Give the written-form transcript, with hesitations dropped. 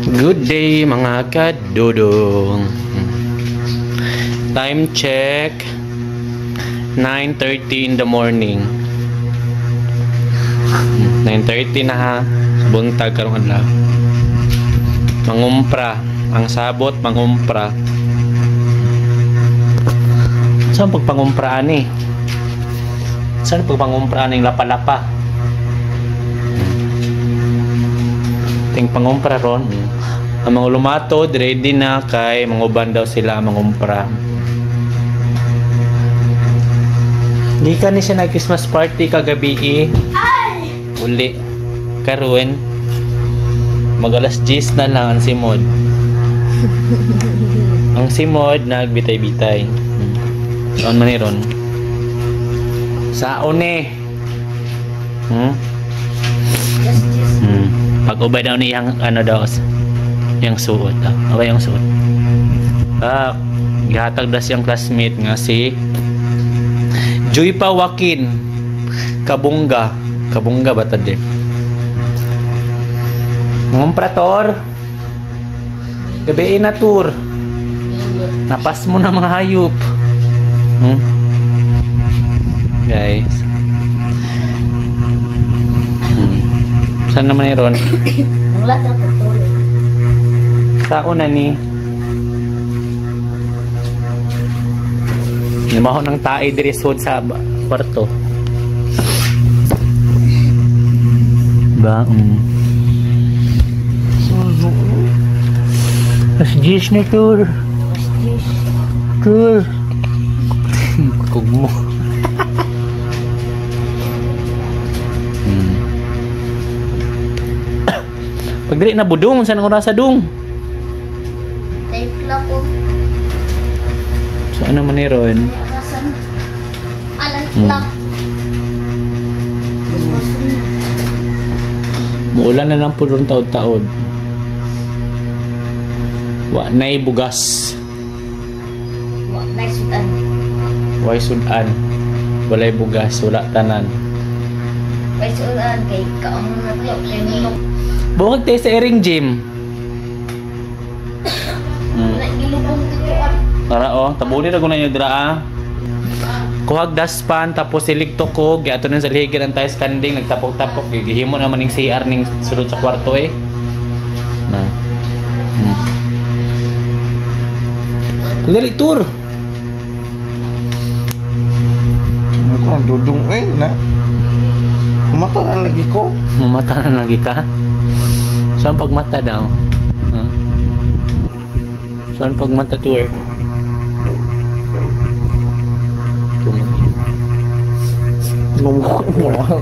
Good day mga kadudong. Time check 9:30 in the morning. 9:30 na ha. Buntag karong adlaw. Mangumpra. Ang sabot mangumpra. Saan pagpangumpraan eh? Saan pagpangumpraan ng lapa-lapa? Ting pangumpra ron. Ang mga lumatod ready na kay manguban daw sila ang mangumpra. Di ka ni siya nag Christmas party kagabi eh. Uli. Karuin. Mag-alas 10 na lang ang simod. Ang simod nagbitay-bitay. Saan man ni ron? Saon eh. Pag-ubay daw niyang ano daw yung suot. Okay yung suot. Gihatag daw siyang classmate nga si Joy pa Joaquin Kabunga. Kabunga ba tadi? Ngomprator. Gabi na tour. Napas mo na mga hayop. Guys. Saan naman ni Ron? Wala sa pagtuloy. Saan na ni? Limaho ng tae diri sa kwarto. Baong. Mas gis na tour. Tour. Kugmo. Pag dili na budong, saan ang oras sa dung? Tape lang po. Saan naman ni Ron? Alas lang. Muulan na lang po ron taod-taod. Wa na'y bugas. Nice sudan. Way sudan. Walay bugas, wala tanan. Nice sudan kay kaong naglok kay nilok. Bukod tayo sa Ering Gym. Nagilubong tikuan. Para tabunin na ko na yung draa. Kuhag daspan, tapos siligto ko. Gato na sa lihigan ang tayo standing. Nagtapok-tapok. Gihimo naman yung CR ning sulod sa kwarto eh. Na. Dali tour. Ako ang dudong na. Mata na lagi ko. Mamata na lagi ka? Saan pagmata daw? Saan pagmata tour? Ngomong mo.